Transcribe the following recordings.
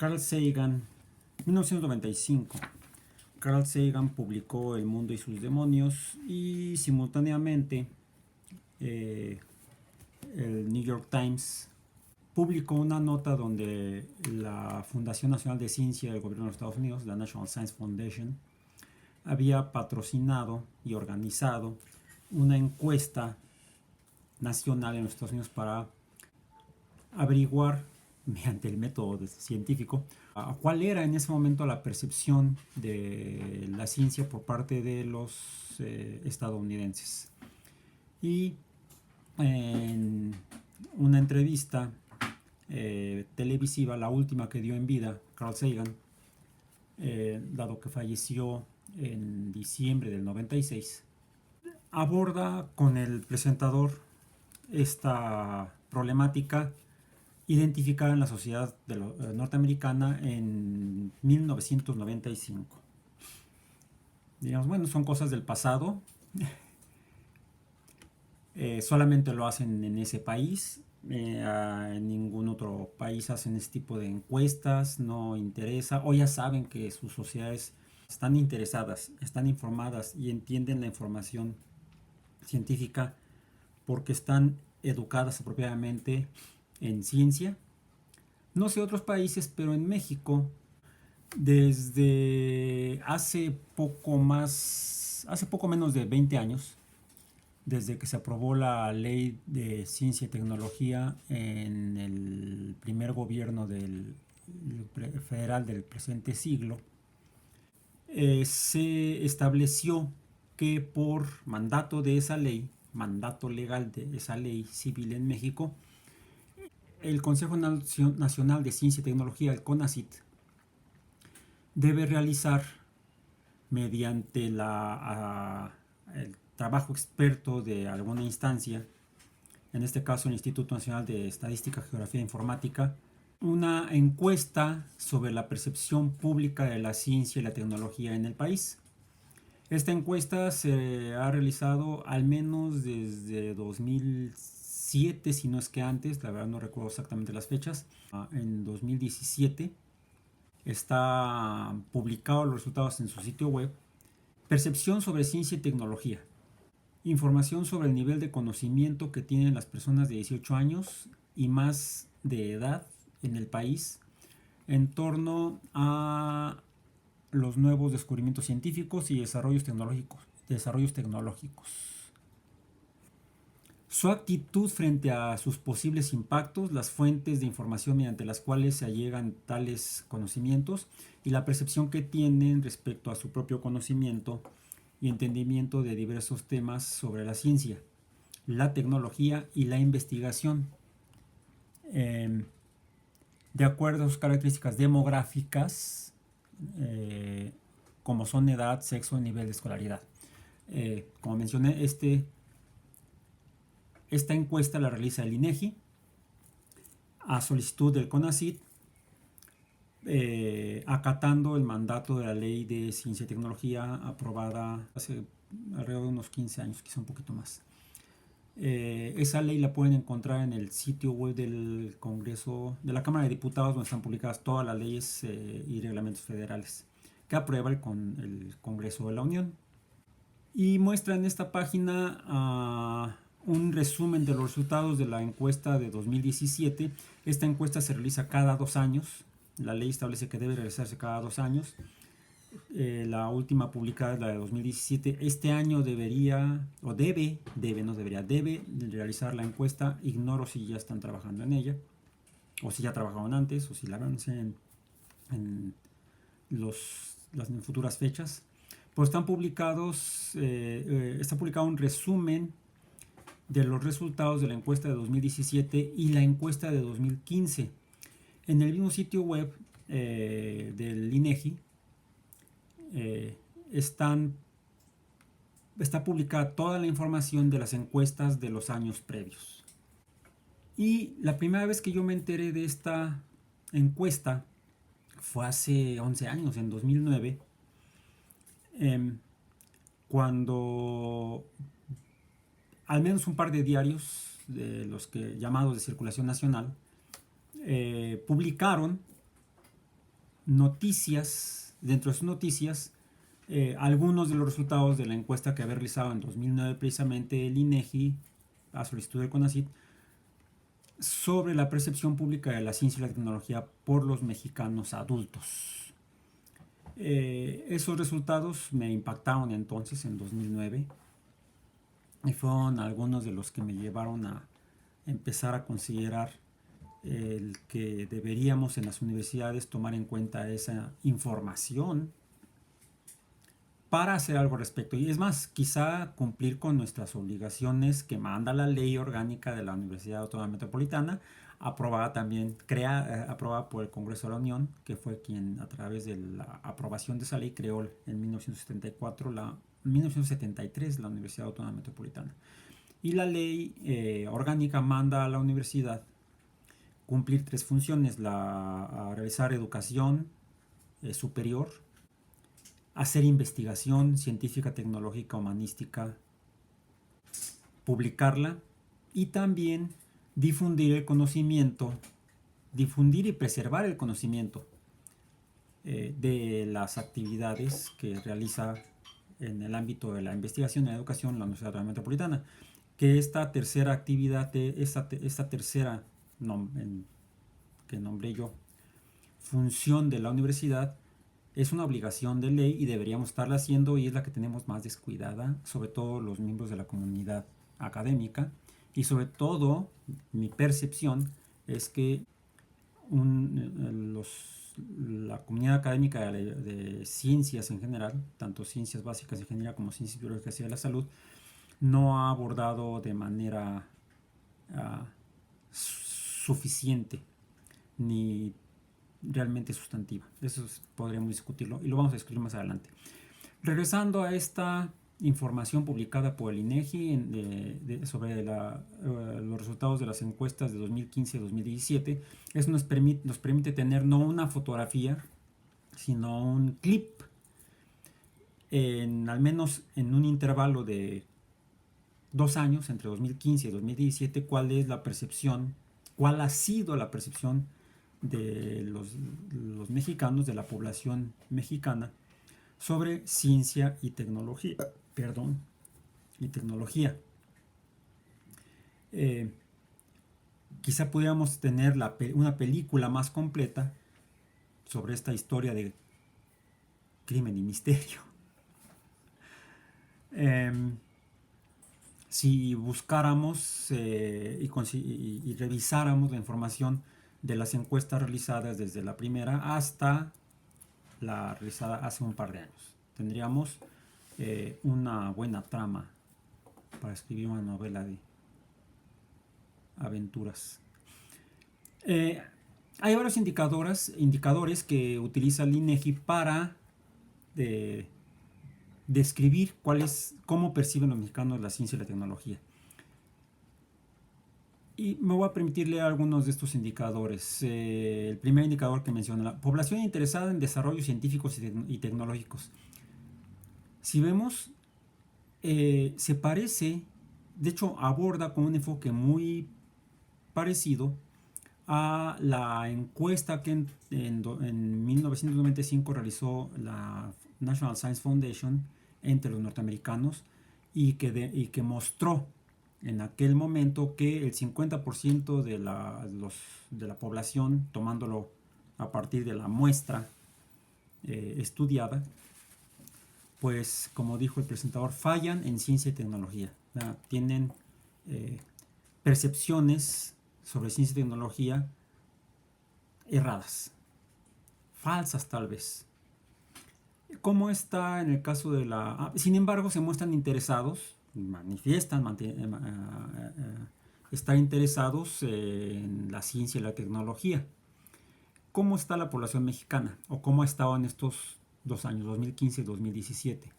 Carl Sagan, 1995. Carl Sagan publicó El mundo y sus demonios y simultáneamente el New York Times publicó una nota donde la Fundación Nacional de Ciencia del Gobierno de los Estados Unidos, la National Science Foundation, había patrocinado y organizado una encuesta nacional en los Estados Unidos para averiguar mediante el método científico cuál era en ese momento la percepción de la ciencia por parte de los estadounidenses. Y en una entrevista televisiva, la última que dio en vida Carl Sagan, dado que falleció en diciembre del 96, aborda con el presentador esta problemática identificada en la sociedad norteamericana en 1995. Digamos, bueno, son cosas del pasado, solamente lo hacen en ese país, en ningún otro país hacen este tipo de encuestas, no interesa, o ya saben que sus sociedades están interesadas, están informadas y entienden la información científica porque están educadas apropiadamente en ciencia. No sé otros países, pero en México, desde hace poco menos de 20 años, desde que se aprobó la ley de ciencia y tecnología en el primer gobierno federal del presente siglo, se estableció que por mandato de esa ley, mandato legal de esa ley civil en México, el Consejo Nacional de Ciencia y Tecnología, el CONACYT, debe realizar mediante el trabajo experto de alguna instancia, en este caso el Instituto Nacional de Estadística, Geografía e Informática, una encuesta sobre la percepción pública de la ciencia y la tecnología en el país. Esta encuesta se ha realizado al menos desde 2007, si no es que antes, la verdad no recuerdo exactamente las fechas. En 2017 está publicado los resultados en su sitio web. Percepción sobre ciencia y tecnología. Información sobre el nivel de conocimiento que tienen las personas de 18 años y más de edad en el país en torno a los nuevos descubrimientos científicos y desarrollos tecnológicos. Su actitud frente a sus posibles impactos, las fuentes de información mediante las cuales se allegan tales conocimientos y la percepción que tienen respecto a su propio conocimiento y entendimiento de diversos temas sobre la ciencia, la tecnología y la investigación. De acuerdo a sus características demográficas, como son edad, sexo y nivel de escolaridad. Como mencioné, esta encuesta la realiza el INEGI a solicitud del CONACYT, acatando el mandato de la Ley de Ciencia y Tecnología aprobada hace alrededor de unos 15 años, quizá un poquito más. Esa ley la pueden encontrar en el sitio web del Congreso, de la Cámara de Diputados, donde están publicadas todas las leyes y reglamentos federales que aprueba el Congreso de la Unión. Y muestra en esta página un resumen de los resultados de la encuesta de 2017. Esta encuesta se realiza cada 2 años. La ley establece que debe realizarse cada 2 años. La última publicada es la de 2017. Este año debe realizar la encuesta. Ignoro si ya están trabajando en ella, o si ya trabajaron antes, o si la van a hacer en las futuras fechas. Pues están publicados, está publicado un resumen de los resultados de la encuesta de 2017 y la encuesta de 2015. En el mismo sitio web del INEGI está publicada toda la información de las encuestas de los años previos. Y la primera vez que yo me enteré de esta encuesta fue hace 11 años, en 2009, cuando al menos un par de diarios de los llamados de circulación nacional publicaron noticias, dentro de sus noticias, algunos de los resultados de la encuesta que había realizado en 2009 precisamente el INEGI a solicitud del CONACYT sobre la percepción pública de la ciencia y la tecnología por los mexicanos adultos. Esos resultados me impactaron entonces en 2009 y fueron algunos de los que me llevaron a empezar a considerar el que deberíamos en las universidades tomar en cuenta esa información para hacer algo al respecto. Y es más, quizá cumplir con nuestras obligaciones que manda la ley orgánica de la Universidad Autónoma Metropolitana, aprobada también, aprobada por el Congreso de la Unión, que fue quien a través de la aprobación de esa ley creó en 1973 la Universidad Autónoma Metropolitana. Y la ley orgánica manda a la universidad cumplir tres funciones: a realizar educación superior, hacer investigación científica, tecnológica, humanística, publicarla y también difundir el conocimiento, difundir y preservar el conocimiento de las actividades que realiza en el ámbito de la investigación y la educación la Universidad Autónoma Metropolitana. Que esta tercera actividad, esta tercera que nombré yo, función de la universidad, es una obligación de ley y deberíamos estarla haciendo, y es la que tenemos más descuidada, sobre todo los miembros de la comunidad académica. Y sobre todo, mi percepción es que la comunidad académica de ciencias en general, tanto ciencias básicas de ingeniería como ciencias biológicas y de la salud, no ha abordado de manera suficiente ni realmente sustantiva. Eso podríamos discutirlo y lo vamos a discutir más adelante. Regresando a esta información publicada por el INEGI sobre los resultados de las encuestas de 2015 y 2017, eso nos permite tener no una fotografía, sino un clip al menos en un intervalo de 2 años, entre 2015 y 2017, cuál es la percepción, cuál ha sido la percepción de los mexicanos, de la población mexicana, sobre ciencia y tecnología. Quizá pudiéramos tener una película más completa sobre esta historia de crimen y misterio. Si buscáramos y revisáramos la información de las encuestas realizadas desde la primera hasta la realizada hace un par de años, tendríamos una buena trama para escribir una novela de aventuras. Hay varios indicadores que utiliza el INEGI para describir cómo perciben los mexicanos la ciencia y la tecnología. Y me voy a permitir leer algunos de estos indicadores. El primer indicador que menciona: la población interesada en desarrollos científicos y tecnológicos. Si vemos, se parece, de hecho aborda con un enfoque muy parecido a la encuesta que en 1995 realizó la National Science Foundation entre los norteamericanos y que mostró en aquel momento que el 50% de la población, tomándolo a partir de la muestra estudiada, pues como dijo el presentador, fallan en ciencia y tecnología. Tienen percepciones sobre ciencia y tecnología erradas, falsas tal vez. ¿Cómo está en el caso de la... sin embargo, se muestran interesados, manifiestan estar interesados en la ciencia y la tecnología. ¿Cómo está la población mexicana? ¿O cómo ha estado en estos 2 años, 2015 y 2017?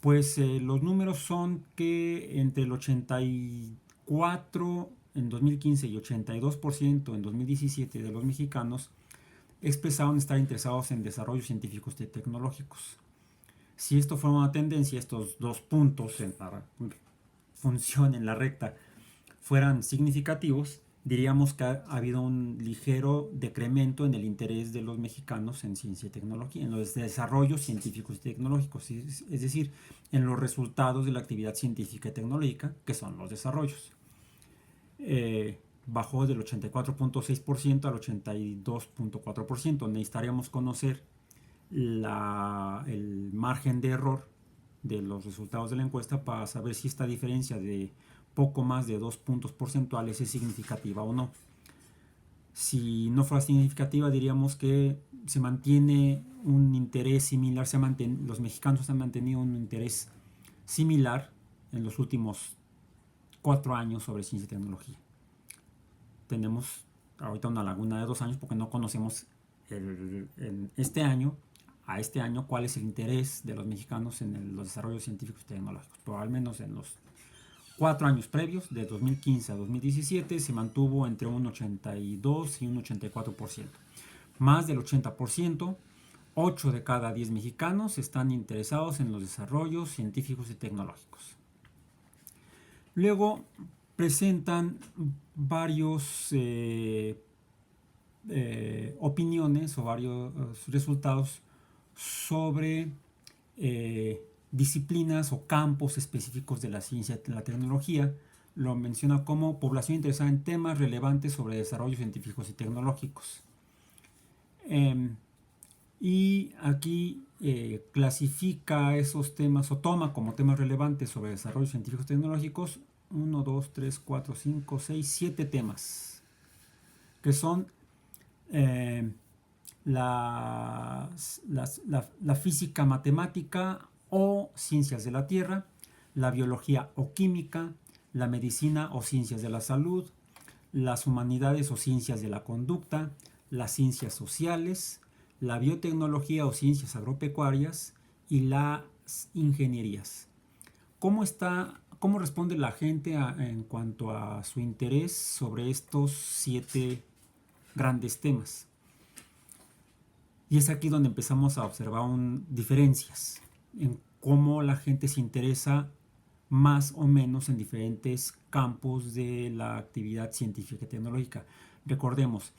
Pues los números son que entre el 84% en 2015 y 82% en 2017 de los mexicanos expresaron estar interesados en desarrollos científicos y tecnológicos. Si esto fuera una tendencia, estos 2 puntos en la función, en la recta, fueran significativos, diríamos que ha habido un ligero decremento en el interés de los mexicanos en ciencia y tecnología, en los desarrollos científicos y tecnológicos, es decir, en los resultados de la actividad científica y tecnológica, que son los desarrollos. Bajó del 84.6% al 82.4%. Necesitaríamos conocer el margen de error de los resultados de la encuesta para saber si esta diferencia de poco más de 2 puntos porcentuales es significativa o no. Si no fuera significativa, diríamos que se mantiene un interés similar, los mexicanos han mantenido un interés similar en los últimos 4 años sobre ciencia y tecnología. Tenemos ahorita una laguna de 2 años porque no conocemos en este año a este año cuál es el interés de los mexicanos en los desarrollos científicos y tecnológicos. Pero al menos en los 4 años previos, de 2015 a 2017, se mantuvo entre un 82 y un 84%. Más del 80%, 8 de cada 10 mexicanos están interesados en los desarrollos científicos y tecnológicos. Luego presentan varios opiniones o varios resultados sobre disciplinas o campos específicos de la ciencia y la tecnología. Lo menciona como población interesada en temas relevantes sobre desarrollos científicos y tecnológicos. Y aquí clasifica esos temas o toma como temas relevantes sobre desarrollos científicos y tecnológicos 1, 2, 3, 4, 5, 6, 7 temas que son la física matemática o ciencias de la Tierra, la biología o química, la medicina o ciencias de la salud, las humanidades o ciencias de la conducta, las ciencias sociales, la biotecnología o ciencias agropecuarias y las ingenierías. ¿Cómo responde la gente en cuanto a su interés sobre estos 7 grandes temas? Y es aquí donde empezamos a observar diferencias en cómo la gente se interesa más o menos en diferentes campos de la actividad científica y tecnológica. Recordemos,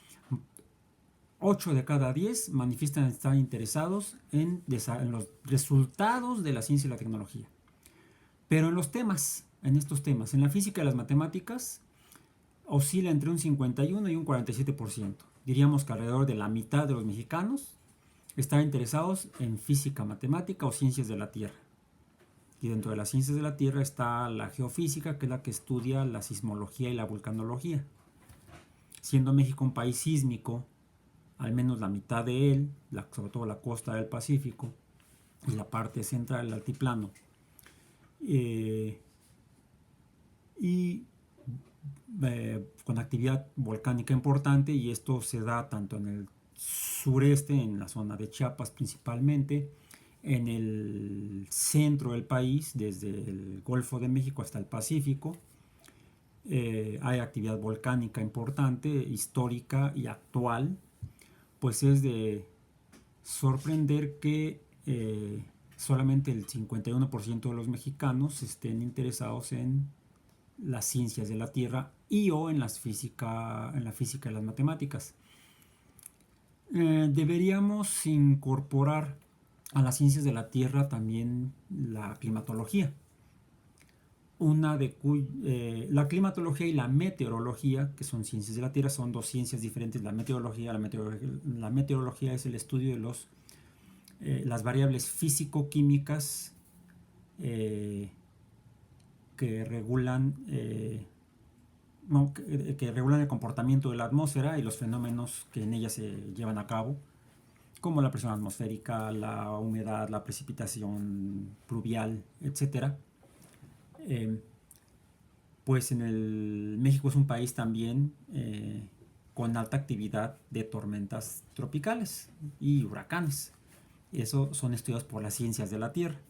8 de cada 10 manifiestan estar interesados en los resultados de la ciencia y la tecnología. Pero en estos temas, en la física y las matemáticas, oscila entre un 51 y un 47%. Diríamos que alrededor de la mitad de los mexicanos están interesados en física, matemática o ciencias de la Tierra. Y dentro de las ciencias de la Tierra está la geofísica, que es la que estudia la sismología y la vulcanología. Siendo México un país sísmico, al menos la mitad de él, sobre todo la costa del Pacífico y la parte central del altiplano, con actividad volcánica importante, y esto se da tanto en el sureste, en la zona de Chiapas principalmente, en el centro del país, desde el Golfo de México hasta el Pacífico. Hay actividad volcánica importante, histórica y actual. Pues es de sorprender que solamente el 51% de los mexicanos estén interesados en las ciencias de la Tierra y o en la física y las matemáticas. Deberíamos incorporar a las ciencias de la Tierra también la climatología. La climatología y la meteorología, que son ciencias de la Tierra, son dos ciencias diferentes. La meteorología es el estudio de las variables físico-químicas que regulan el comportamiento de la atmósfera y los fenómenos que en ella se llevan a cabo, como la presión atmosférica, la humedad, la precipitación pluvial, etc. Pues México es un país también con alta actividad de tormentas tropicales y huracanes. Eso son estudiados por las ciencias de la Tierra.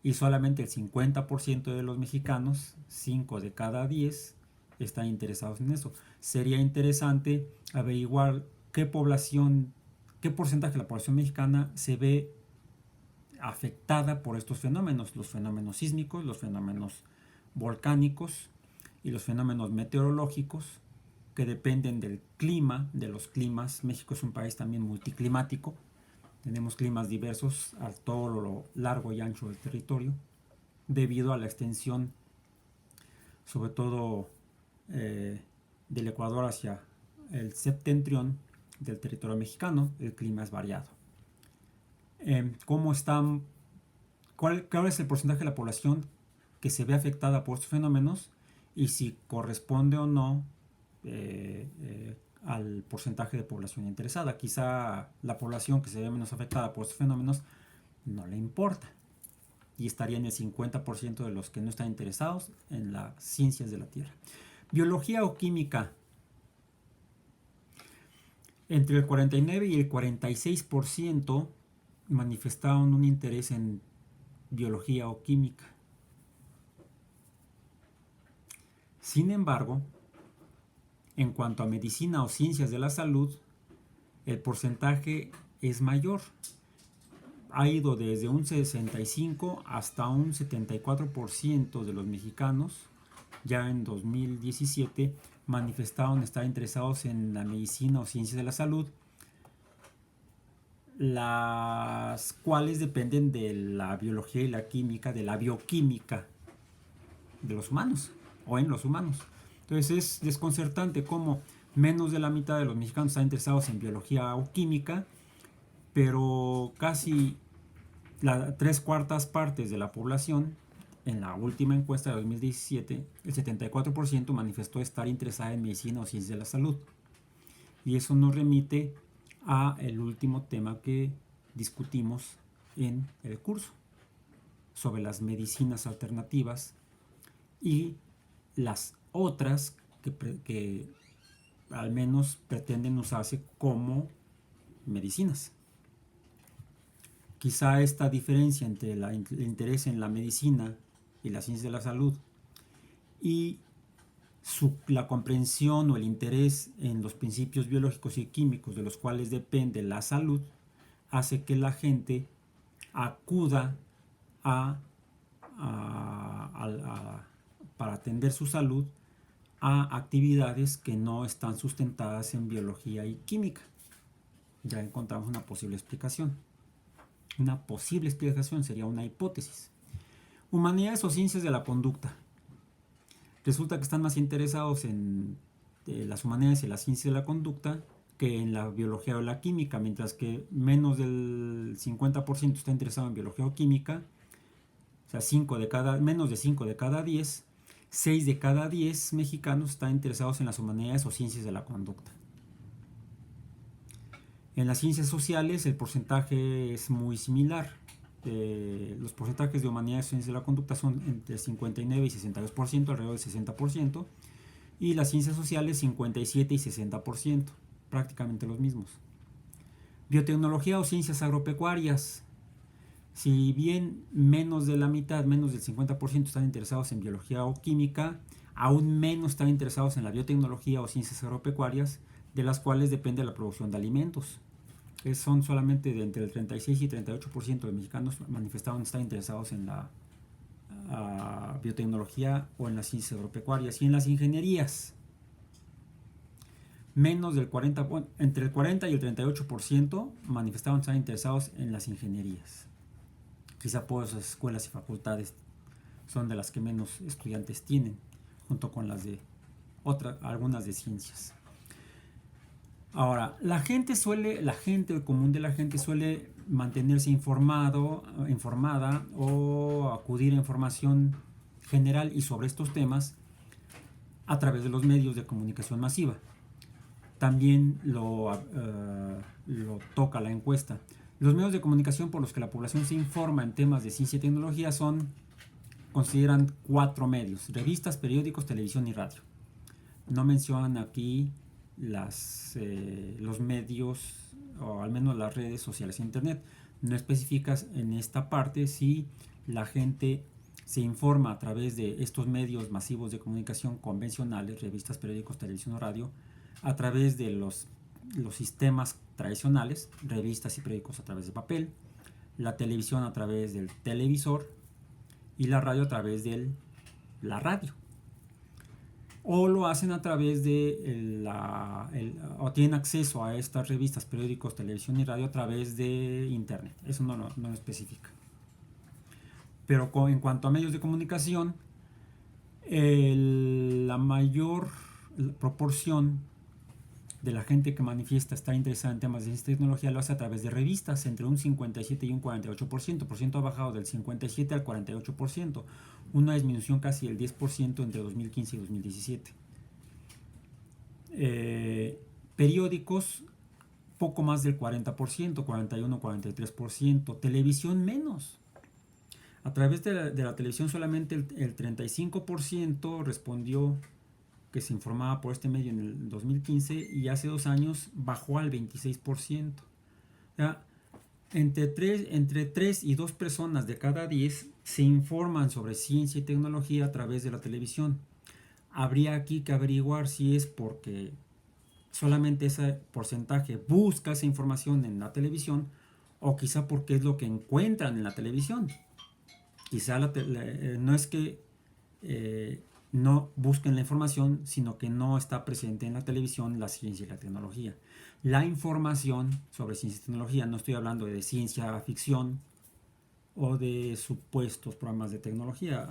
Y solamente el 50% de los mexicanos, 5 de cada 10, están interesados en eso. Sería interesante averiguar qué porcentaje de la población mexicana se ve afectada por estos fenómenos, los fenómenos sísmicos, los fenómenos volcánicos y los fenómenos meteorológicos, que dependen del clima, de los climas. México es un país también multiclimático. Tenemos climas diversos a todo lo largo y ancho del territorio, debido a la extensión, sobre todo del Ecuador hacia el septentrión del territorio mexicano. El clima es variado. ¿Cuál es el porcentaje de la población que se ve afectada por estos fenómenos y si corresponde o no al porcentaje de población interesada? Quizá la población que se ve menos afectada por estos fenómenos no le importa y estaría en el 50% de los que no están interesados en las ciencias de la Tierra. Biología o química. Entre el 49 y el 46% manifestaron un interés en biología o química. Sin embargo, en cuanto a medicina o ciencias de la salud, el porcentaje es mayor. Ha ido desde un 65 hasta un 74% de los mexicanos, ya en 2017, manifestaron estar interesados en la medicina o ciencias de la salud, las cuales dependen de la biología y la química, de la bioquímica de los humanos o en los humanos. Entonces es desconcertante cómo menos de la mitad de los mexicanos están interesados en biología o química, pero casi las 3/4 partes de la población, en la última encuesta de 2017, el 74% manifestó estar interesada en medicina o ciencias de la salud. Y eso nos remite a el último tema que discutimos en el curso, sobre las medicinas alternativas y las otras que al menos pretenden usarse como medicinas. Quizá esta diferencia entre el interés en la medicina y la ciencia de la salud y la comprensión o el interés en los principios biológicos y químicos de los cuales depende la salud hace que la gente acuda para atender su salud a actividades que no están sustentadas en biología y química. Ya encontramos una posible explicación. Una posible explicación sería una hipótesis. Humanidades o ciencias de la conducta. Resulta que están más interesados en las humanidades y las ciencias de la conducta que en la biología o la química, mientras que menos del 50% está interesado en biología o química. O sea, menos de 5 de cada 10, 6 de cada 10 mexicanos están interesados en las humanidades o ciencias de la conducta. En las ciencias sociales el porcentaje es muy similar. Los porcentajes de humanidades y ciencias de la conducta son entre 59 y 62%, alrededor del 60%, y las ciencias sociales 57 y 60%, prácticamente los mismos. Biotecnología o ciencias agropecuarias. Si bien menos de la mitad, menos del 50% están interesados en biología o química, aún menos están interesados en la biotecnología o ciencias agropecuarias, de las cuales depende la producción de alimentos. Son solamente de entre el 36 y 38% de mexicanos manifestaron estar interesados en la biotecnología o en las ciencias agropecuarias. Y en las ingenierías, menos del 40, entre el 40 y el 38% manifestaron estar interesados en las ingenierías. Quizá por esas escuelas y facultades son de las que menos estudiantes tienen, junto con las de algunas de ciencias. Ahora, el común de la gente suele mantenerse informada o acudir a información general y sobre estos temas a través de los medios de comunicación masiva. También lo toca la encuesta. Los medios de comunicación por los que la población se informa en temas de ciencia y tecnología consideran 4 medios: revistas, periódicos, televisión y radio. No mencionan aquí los medios, o al menos las redes sociales e internet. No especificas en esta parte si la gente se informa a través de estos medios masivos de comunicación convencionales, revistas, periódicos, televisión o radio, a través de los sistemas tradicionales, revistas y periódicos a través de papel, la televisión a través del televisor y la radio a través de la radio. o lo hacen a través de o tienen acceso a estas revistas, periódicos, televisión y radio a través de internet. Eso no lo especifica. Pero en cuanto a medios de comunicación, la mayor proporción de la gente que manifiesta estar interesada en temas de ciencia y tecnología lo hace a través de revistas, entre un 57 y un 48%. Por ciento ha bajado del 57 al 48%, una disminución casi del 10% entre 2015 y 2017. Periódicos, poco más del 40%, 41, 43%. Televisión, menos. A través de la televisión solamente el 35% respondió que se informaba por este medio en el 2015, y hace 2 años bajó al 26%. O sea, entre 3 y 2 personas de cada 10 se informan sobre ciencia y tecnología a través de la televisión. Habría aquí que averiguar si es porque solamente ese porcentaje busca esa información en la televisión, o quizá porque es lo que encuentran en la televisión. Quizá no es que no busquen la información, sino que no está presente en la televisión la ciencia y la tecnología. La información sobre ciencia y tecnología, no estoy hablando de ciencia ficción o de supuestos programas de tecnología.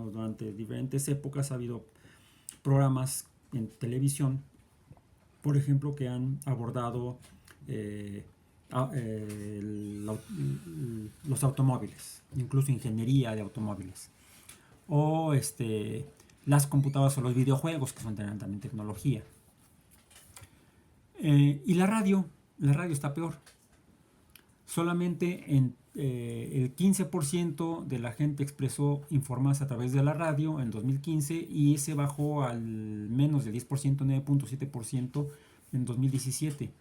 Durante diferentes épocas ha habido programas en televisión, por ejemplo, que han abordado los automóviles, incluso ingeniería de automóviles, o las computadoras o los videojuegos, que son también tecnología. Y la radio está peor. Solamente el 15% de la gente expresó informarse a través de la radio en 2015, y ese bajó al menos del 10%, 9.7% en 2017.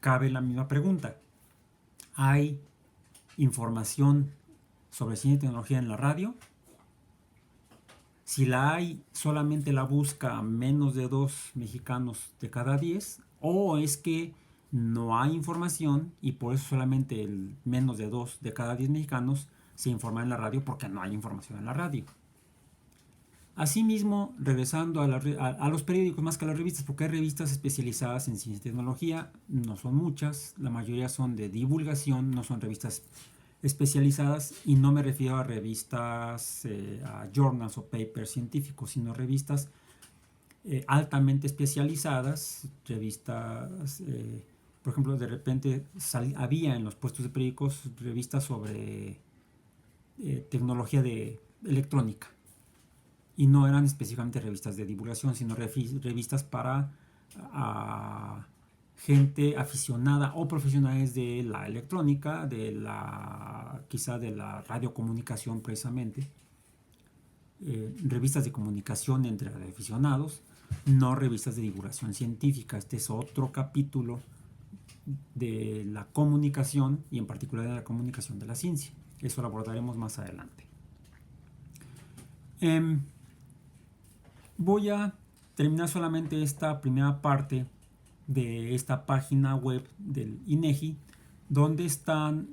Cabe la misma pregunta: ¿hay información sobre ciencia y tecnología en la radio? Si la hay, solamente la busca menos de 2 mexicanos de cada 10, o es que no hay información y por eso solamente el menos de 2 de cada 10 mexicanos se informa en la radio, porque no hay información en la radio. Asimismo, regresando a los periódicos más que a las revistas, porque hay revistas especializadas en ciencia y tecnología, no son muchas, la mayoría son de divulgación, no son revistas especializadas, y no me refiero a revistas, a journals o papers científicos, sino revistas altamente especializadas, revistas, por ejemplo, de repente había en los puestos de periódicos revistas sobre tecnología electrónica, y no eran específicamente revistas de divulgación, sino revistas para gente aficionada o profesionales de la electrónica, quizá de la radiocomunicación precisamente, revistas de comunicación entre aficionados, no revistas de divulgación científica. Este es otro capítulo de la comunicación, y en particular de la comunicación de la ciencia. Eso lo abordaremos más adelante. Voy a terminar solamente esta primera parte de esta página web del INEGI, donde están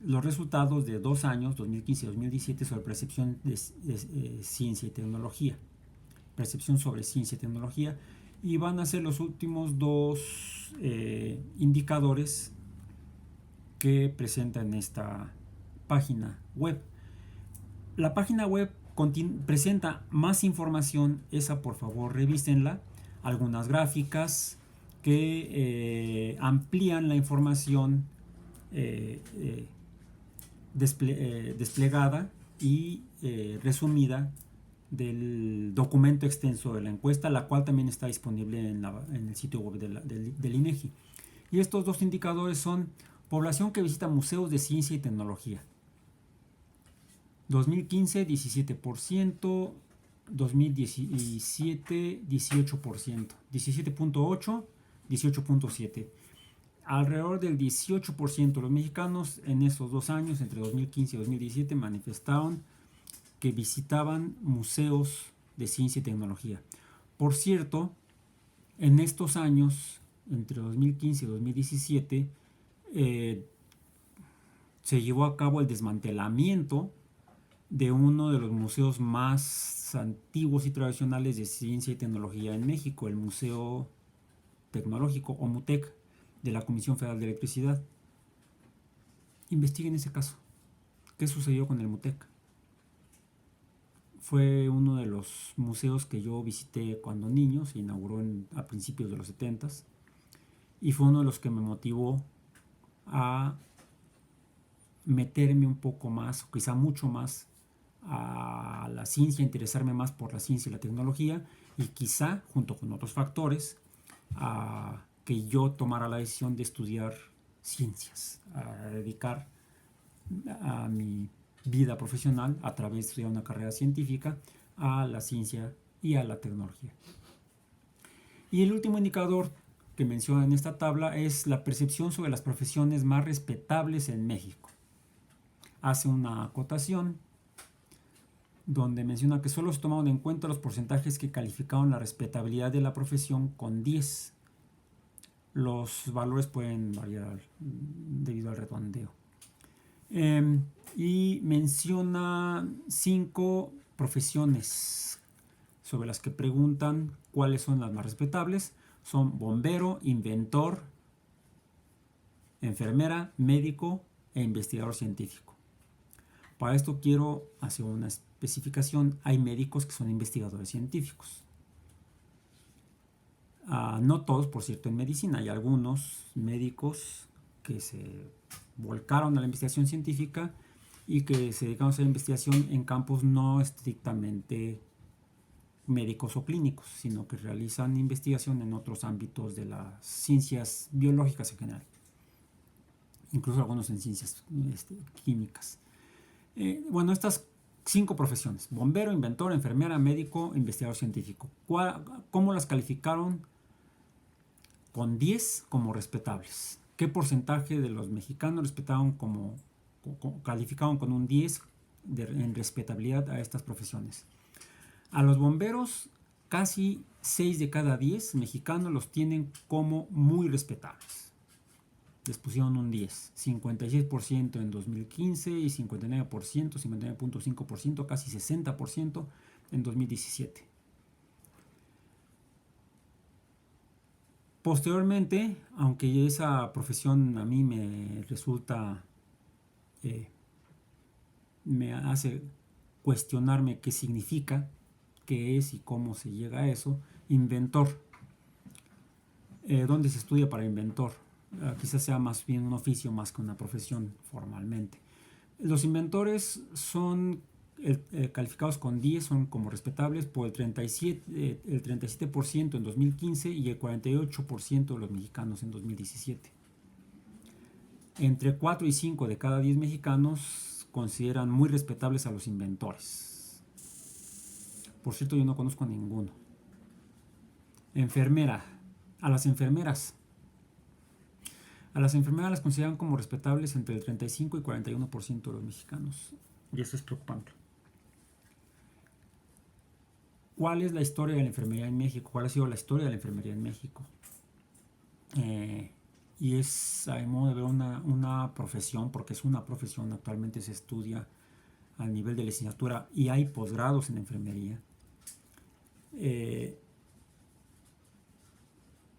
los resultados de 2 años, 2015 y 2017, sobre percepción de ciencia y tecnología. Percepción sobre ciencia y tecnología. Y van a ser los últimos 2 indicadores que presentan esta página web. La página web presenta más información, esa por favor revísenla, algunas gráficas que amplían la información desplegada y resumida del documento extenso de la encuesta, la cual también está disponible en el sitio web del INEGI. Y estos 2 indicadores son: población que visita museos de ciencia y tecnología. 2015, 17%, 2017, 18%, 17.8%, 18.7%. Alrededor del 18% de los mexicanos en esos 2 años, entre 2015 y 2017, manifestaron que visitaban museos de ciencia y tecnología. Por cierto, en estos años, entre 2015 y 2017, se llevó a cabo el desmantelamiento de uno de los museos más antiguos y tradicionales de ciencia y tecnología en México, el Museo Tecnológico o MUTEC de la Comisión Federal de Electricidad. Investiguen ese caso. ¿Qué sucedió con el MUTEC? Fue uno de los museos que yo visité cuando niño, se inauguró a principios de los 70s, y fue uno de los que me motivó a meterme un poco más, o quizá mucho más, a la ciencia, interesarme más por la ciencia y la tecnología, y quizá, junto con otros factores, a que yo tomara la decisión de estudiar ciencias, a dedicar a mi vida profesional a través de estudiar una carrera científica a la ciencia y a la tecnología. Y el último indicador que menciona en esta tabla es la percepción sobre las profesiones más respetables en México. Hace una acotación donde menciona que solo se tomaron en cuenta los porcentajes que calificaron la respetabilidad de la profesión con 10. Los valores pueden variar debido al redondeo. Y menciona 5 profesiones sobre las que preguntan cuáles son las más respetables. Son bombero, inventor, enfermera, médico e investigador científico. Para esto quiero hacer una especificación. Hay médicos que son investigadores científicos. No todos, por cierto, en medicina. Hay algunos médicos que se volcaron a la investigación científica y que se dedicaron a hacer investigación en campos no estrictamente médicos o clínicos, sino que realizan investigación en otros ámbitos de las ciencias biológicas en general, incluso algunos en ciencias químicas. Bueno, estas 5 profesiones: bombero, inventor, enfermera, médico, investigador científico. ¿Cómo las calificaron? Con 10 como respetables. ¿Qué porcentaje de los mexicanos respetaron calificaron con un 10 en respetabilidad a estas profesiones? A los bomberos, casi 6 de cada 10 mexicanos los tienen como muy respetables. Les pusieron un 10, 56% en 2015 y 59%, 59.5%, casi 60% en 2017. Posteriormente, aunque esa profesión a mí me resulta, me hace cuestionarme qué significa, qué es y cómo se llega a eso. Inventor. ¿Dónde se estudia para inventor? Quizás sea más bien un oficio más que una profesión formalmente. Los inventores son calificados con 10, son como respetables por el 37% en 2015 y el 48% de los mexicanos en 2017. Entre 4 y 5 de cada 10 mexicanos consideran muy respetables a los inventores. Por cierto, yo no conozco a ninguno. Enfermera. A las enfermeras las consideran como respetables entre el 35 y 41% de los mexicanos. Y eso es preocupante. ¿Cuál es la historia de la enfermería en México? ¿Cuál ha sido la historia de la enfermería en México? Y es, a mi modo de ver, una profesión, porque es una profesión. Actualmente se estudia al nivel de licenciatura y hay posgrados en enfermería.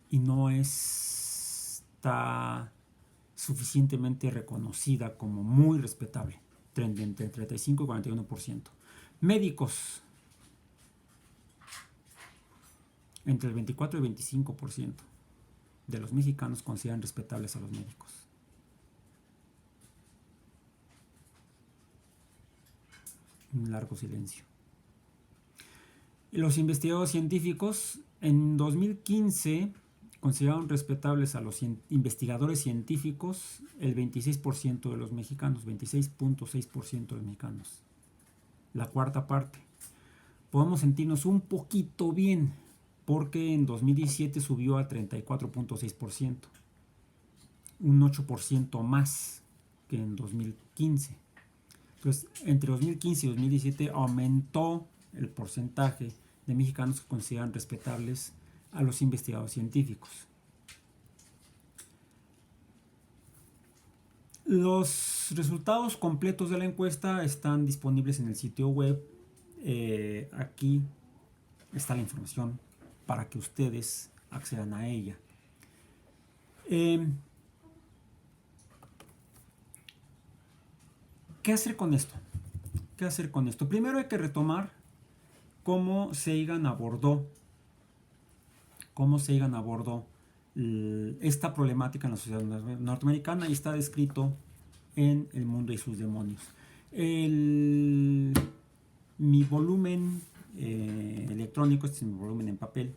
Y no está suficientemente reconocida como muy respetable, entre 35 y 41%. Médicos, entre el 24 y 25% de los mexicanos consideran respetables a los médicos. Un largo silencio. Los investigadores científicos, en 2015 consideraron respetables a los investigadores científicos el 26% de los mexicanos, 26.6% de los mexicanos, la cuarta parte. Podemos sentirnos un poquito bien, porque en 2017 subió a 34.6%, un 8% más que en 2015. Entonces, entre 2015 y 2017 aumentó el porcentaje de mexicanos que consideran respetables a los investigadores científicos. Los resultados completos de la encuesta están disponibles en el sitio web. Aquí está la información para que ustedes accedan a ella. ¿Qué hacer con esto? ¿Qué hacer con esto? Primero hay que retomar cómo Sagan abordó esta problemática en la sociedad norteamericana, y está descrito en El mundo y sus demonios. Mi volumen electrónico, este es mi volumen en papel,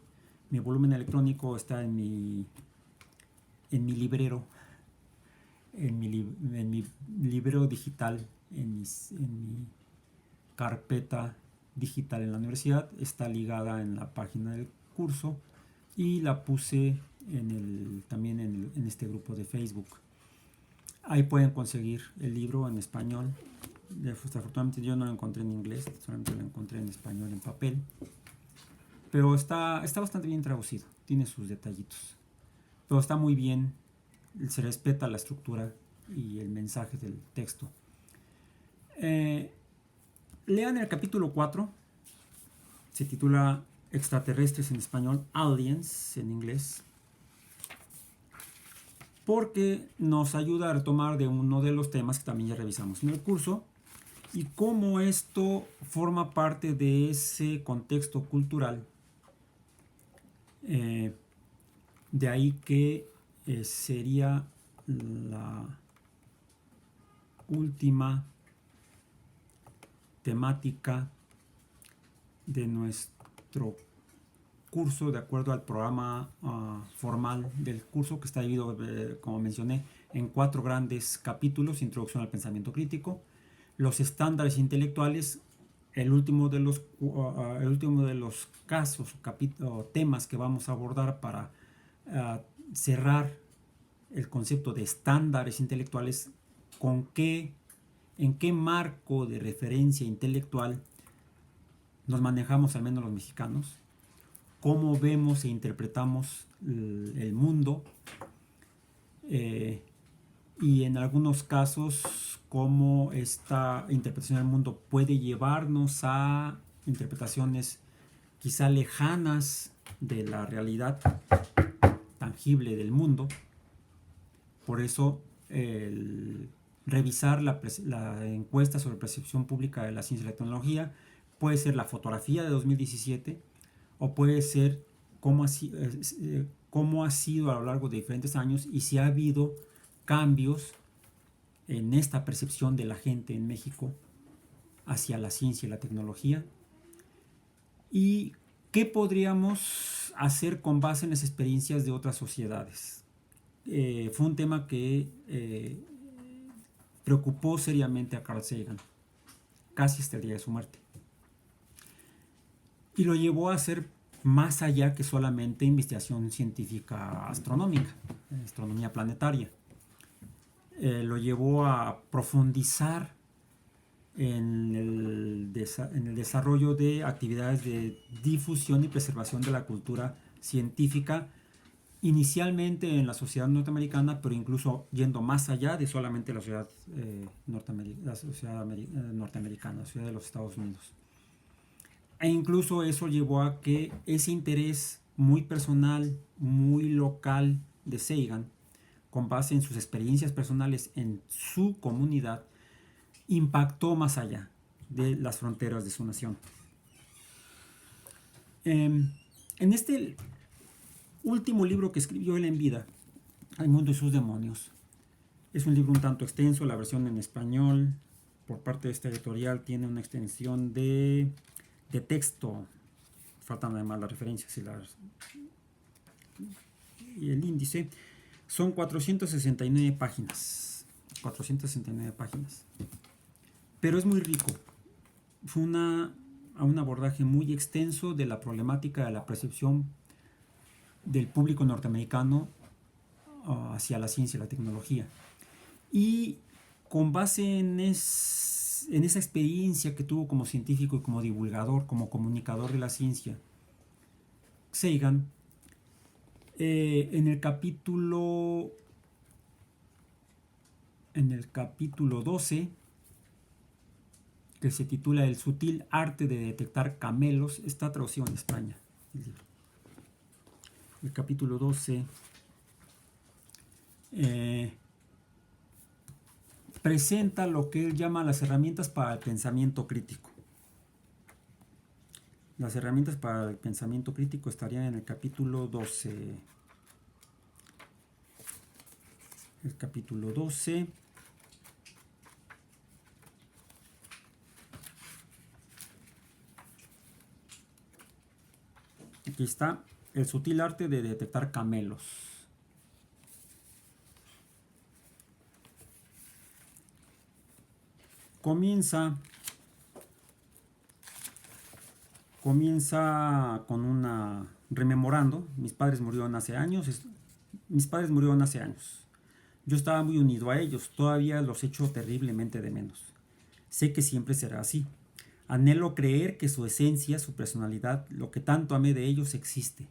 mi volumen electrónico está en mi librero, en mi librero digital, en mi carpeta digital en la universidad. Está ligada en la página del curso y la puse también en este grupo de Facebook. Ahí pueden conseguir el libro en español. Desafortunadamente yo no lo encontré en inglés, solamente lo encontré en español en papel. Pero está bastante bien traducido, tiene sus detallitos. Pero está muy bien, se respeta la estructura y el mensaje del texto. Lean el capítulo 4, se titula Extraterrestres en español, Aliens en inglés, porque nos ayuda a retomar de uno de los temas que también ya revisamos en el curso, y cómo esto forma parte de ese contexto cultural. De ahí que sería la última temática de nuestro curso, de acuerdo al programa formal del curso, que está dividido, como mencioné, en 4 grandes capítulos: introducción al pensamiento crítico, los estándares intelectuales, el último de los casos o temas que vamos a abordar para cerrar el concepto de estándares intelectuales, en qué marco de referencia intelectual nos manejamos, al menos los mexicanos, cómo vemos e interpretamos el mundo, y en algunos casos cómo esta interpretación del mundo puede llevarnos a interpretaciones quizá lejanas de la realidad tangible del mundo. Por eso revisar la encuesta sobre percepción pública de la ciencia y la tecnología puede ser la fotografía de 2017, o puede ser cómo ha sido a lo largo de diferentes años y si ha habido cambios en esta percepción de la gente en México hacia la ciencia y la tecnología, y qué podríamos hacer con base en las experiencias de otras sociedades. Fue un tema que preocupó seriamente a Carl Sagan casi hasta el día de su muerte, y lo llevó a hacer más allá que solamente investigación científica astronómica, astronomía planetaria. Lo llevó a profundizar en el desarrollo de actividades de difusión y preservación de la cultura científica, inicialmente en la sociedad norteamericana, pero incluso yendo más allá de solamente la sociedad norteamericana, la sociedad de los Estados Unidos. E incluso eso llevó a que ese interés muy personal, muy local de Sagan, con base en sus experiencias personales en su comunidad, impactó más allá de las fronteras de su nación. En este último libro que escribió él en vida, El mundo y sus demonios, es un libro un tanto extenso. La versión en español por parte de esta editorial tiene una extensión de texto, faltan además las referencias y el índice. Son 469 páginas. 469 páginas. Pero es muy rico. Fue un abordaje muy extenso de la problemática de la percepción del público norteamericano hacia la ciencia y la tecnología. Y con base en esa experiencia que tuvo como científico y como divulgador, como comunicador de la ciencia, Sagan, en el capítulo en el capítulo 12, que se titula El sutil arte de detectar camelos. Está traducido en España. El capítulo 12 presenta lo que él llama las herramientas para el pensamiento crítico. Las herramientas para el pensamiento crítico estarían en el capítulo 12. El capítulo 12. Aquí está, el sutil arte de detectar camelos. Comienza con una rememorando. Mis padres murieron hace años. Yo estaba muy unido a ellos, todavía los echo terriblemente de menos. Sé que siempre será así. Anhelo creer que su esencia, su personalidad, lo que tanto amé de ellos existe,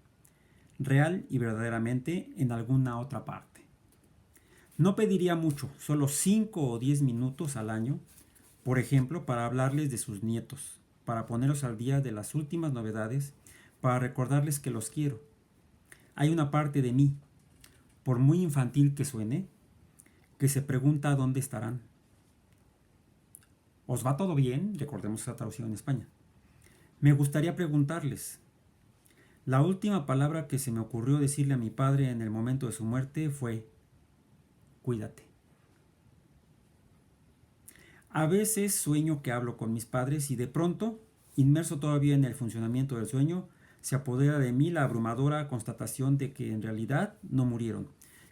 real y verdaderamente, en alguna otra parte. No pediría mucho, solo 5 o 10 minutos al año, por ejemplo, para hablarles de sus nietos, para ponerlos al día de las últimas novedades, para recordarles que los quiero. Hay una parte de mí, por muy infantil que suene, que se pregunta dónde estarán. ¿Os va todo bien? Recordemos esa traducción en España. Me gustaría preguntarles. La última palabra que se me ocurrió decirle a mi padre en el momento de su muerte fue: cuídate. A veces sueño que hablo con mis padres y de pronto, inmerso todavía en el funcionamiento del sueño, se apodera de mí la abrumadora constatación de que en realidad no murieron,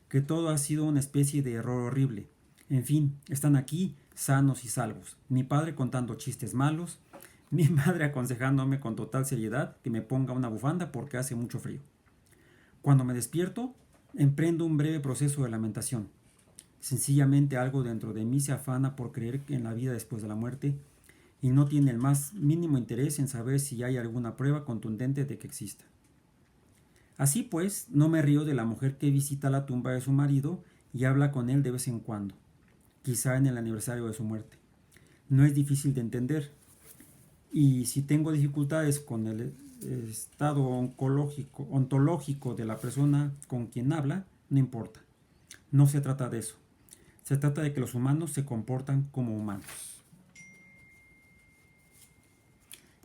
que todo ha sido una especie de error horrible. En fin, están aquí sanos y salvos. Mi padre contando chistes malos, mi madre aconsejándome con total seriedad que me ponga una bufanda porque hace mucho frío. Cuando me despierto, emprendo un breve proceso de lamentación. Sencillamente algo dentro de mí se afana por creer en la vida después de la muerte y no tiene el más mínimo interés en saber si hay alguna prueba contundente de que exista. Así pues, no me río de la mujer que visita la tumba de su marido y habla con él de vez en cuando, quizá en el aniversario de su muerte. No es difícil de entender, y si tengo dificultades con el estado ontológico de la persona con quien habla, no importa. No se trata de eso. Se trata de que los humanos se comportan como humanos.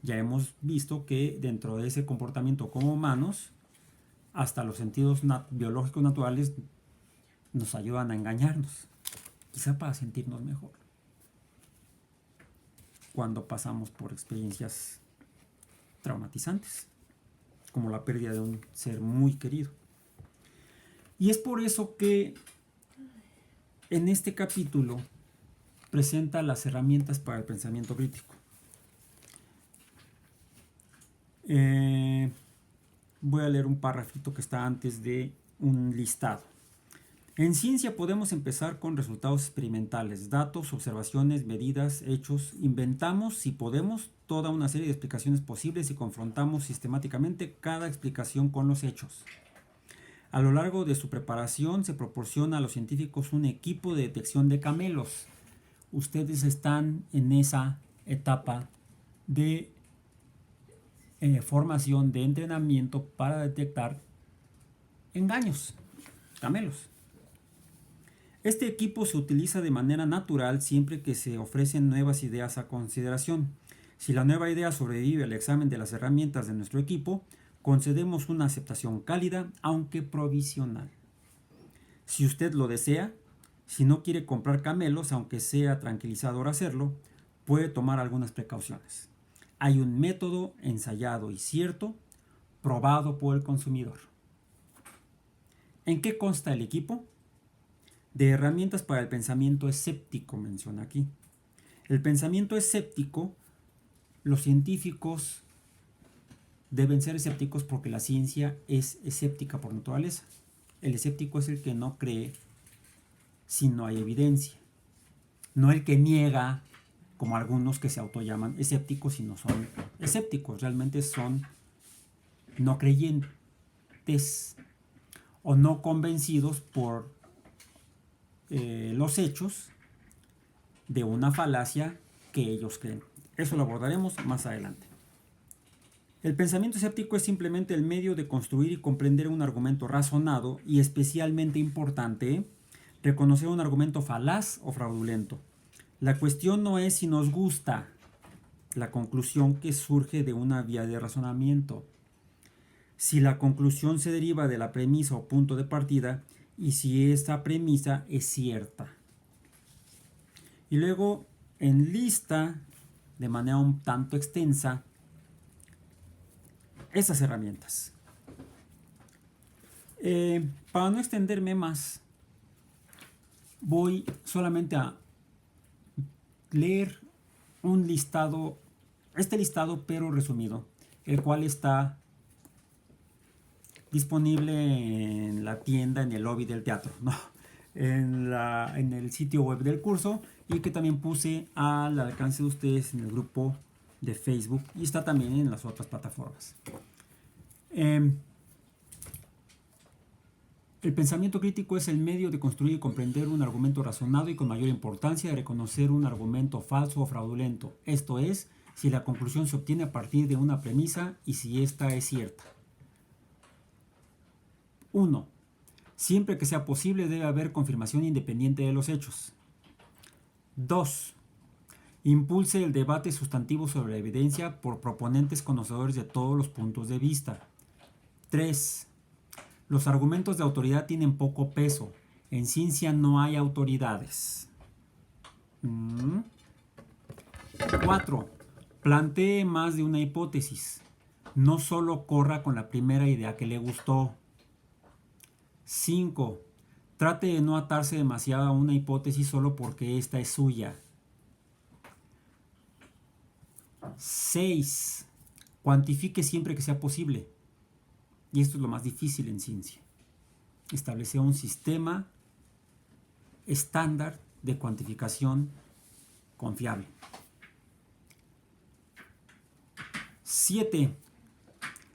Ya hemos visto que dentro de ese comportamiento como humanos, hasta los sentidos biológicos naturales nos ayudan a engañarnos, quizá para sentirnos mejor cuando pasamos por experiencias traumatizantes, como la pérdida de un ser muy querido. Y es por eso que en este capítulo presenta las herramientas para el pensamiento crítico. Voy a leer un párrafito que está antes de un listado. En ciencia podemos empezar con resultados experimentales, datos, observaciones, medidas, hechos. Inventamos, si podemos, toda una serie de explicaciones posibles y confrontamos sistemáticamente cada explicación con los hechos. A lo largo de su preparación se proporciona a los científicos un equipo de detección de camelos. Ustedes están en esa etapa de formación de entrenamiento para detectar engaños, camelos. Este equipo se utiliza de manera natural siempre que se ofrecen nuevas ideas a consideración. Si la nueva idea sobrevive al examen de las herramientas de nuestro equipo, concedemos una aceptación cálida, aunque provisional. Si usted lo desea, si no quiere comprar camelos, aunque sea tranquilizador hacerlo, puede tomar algunas precauciones. Hay un método ensayado y cierto, probado por el consumidor. ¿En qué consta el equipo? De herramientas para el pensamiento escéptico, menciona aquí. El pensamiento escéptico, los científicos deben ser escépticos porque la ciencia es escéptica por naturaleza. El escéptico es el que no cree si no hay evidencia. No el que niega, como algunos que se autollaman escépticos y no son escépticos. Realmente son no creyentes o no convencidos por los hechos de una falacia que ellos creen. Eso lo abordaremos más adelante. El pensamiento escéptico es simplemente el medio de construir y comprender un argumento razonado y, especialmente importante, reconocer un argumento falaz o fraudulento. La cuestión no es si nos gusta la conclusión que surge de una vía de razonamiento, si la conclusión se deriva de la premisa o punto de partida y si esta premisa es cierta. Y luego enlista de manera un tanto extensa esas herramientas. Para no extenderme más, voy solamente a leer un listado, este listado pero resumido, el cual está disponible en la tienda, en el lobby del teatro, ¿no? en el sitio web del curso, y que también puse al alcance de ustedes en el grupo de Facebook y está también en las otras plataformas. El pensamiento crítico es el medio de construir y comprender un argumento razonado y con mayor importancia de reconocer un argumento falso o fraudulento, esto es, si la conclusión se obtiene a partir de una premisa y si ésta es cierta. 1. Siempre que sea posible debe haber confirmación independiente de los hechos. 2. Impulse el debate sustantivo sobre la evidencia por proponentes conocedores de todos los puntos de vista. 3. Los argumentos de autoridad tienen poco peso. En ciencia no hay autoridades. 4. Plantee más de una hipótesis. No solo corra con la primera idea que le gustó. 5. Trate de no atarse demasiado a una hipótesis solo porque esta es suya. 6. Cuantifique siempre que sea posible. Y esto es lo más difícil en ciencia. Establecer un sistema estándar de cuantificación confiable. 7.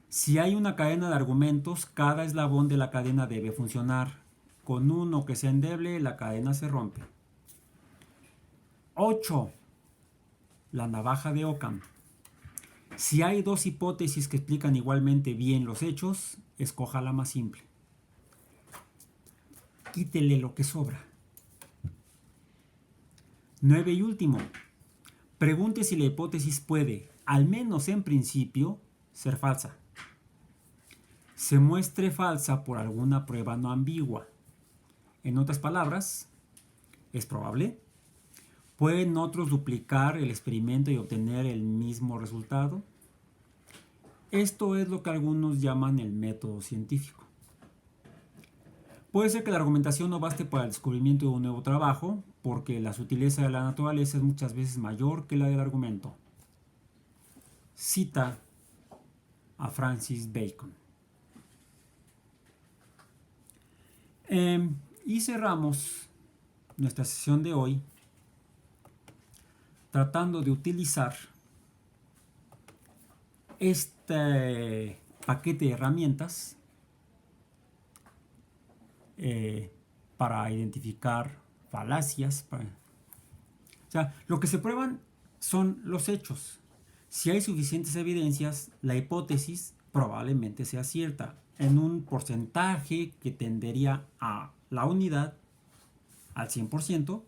Si hay una cadena de argumentos, cada eslabón de la cadena debe funcionar. Con uno que sea endeble, la cadena se rompe. 8. La navaja de Occam. Si hay dos hipótesis que explican igualmente bien los hechos, escoja la más simple. Quítele lo que sobra. 9 y último. Pregunte si la hipótesis puede, al menos en principio, ser falsa. Se muestre falsa por alguna prueba no ambigua. En otras palabras, ¿es probable? ¿Pueden otros duplicar el experimento y obtener el mismo resultado? Esto es lo que algunos llaman el método científico. Puede ser que la argumentación no baste para el descubrimiento de un nuevo trabajo, porque la sutileza de la naturaleza es muchas veces mayor que la del argumento. Cita a Francis Bacon. Y cerramos nuestra sesión de hoy tratando de utilizar este paquete de herramientas para identificar falacias. O sea, lo que se prueban son los hechos. Si hay suficientes evidencias, la hipótesis probablemente sea cierta en un porcentaje que tendería a la unidad al 100%.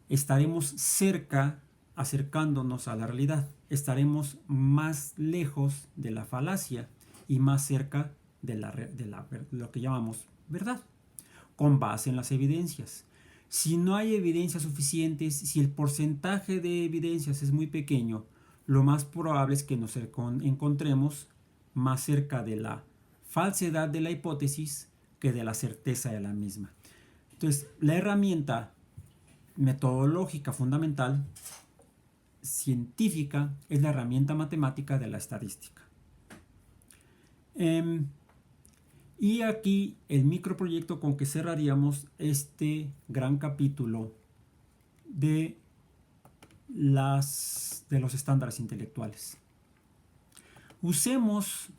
Estaremos cerca, acercándonos a la realidad. Estaremos más lejos de la falacia y más cerca de lo que llamamos verdad, con base en las evidencias. Si no hay evidencias suficientes, si el porcentaje de evidencias es muy pequeño, lo más probable es que nos encontremos más cerca de la falsedad de la hipótesis que de la certeza de la misma. Entonces, la herramienta metodológica fundamental científica es la herramienta matemática de la estadística. Y aquí el microproyecto con que cerraríamos este gran capítulo de los estándares intelectuales. Usemos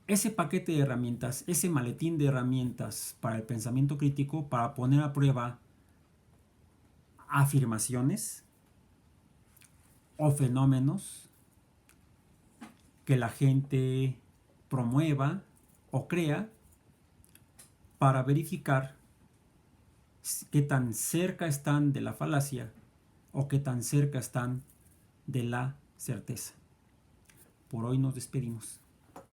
ese paquete de herramientas, ese maletín de herramientas para el pensamiento crítico, para poner a prueba afirmaciones o fenómenos que la gente promueva o crea, para verificar qué tan cerca están de la falacia o qué tan cerca están de la certeza. Por hoy nos despedimos.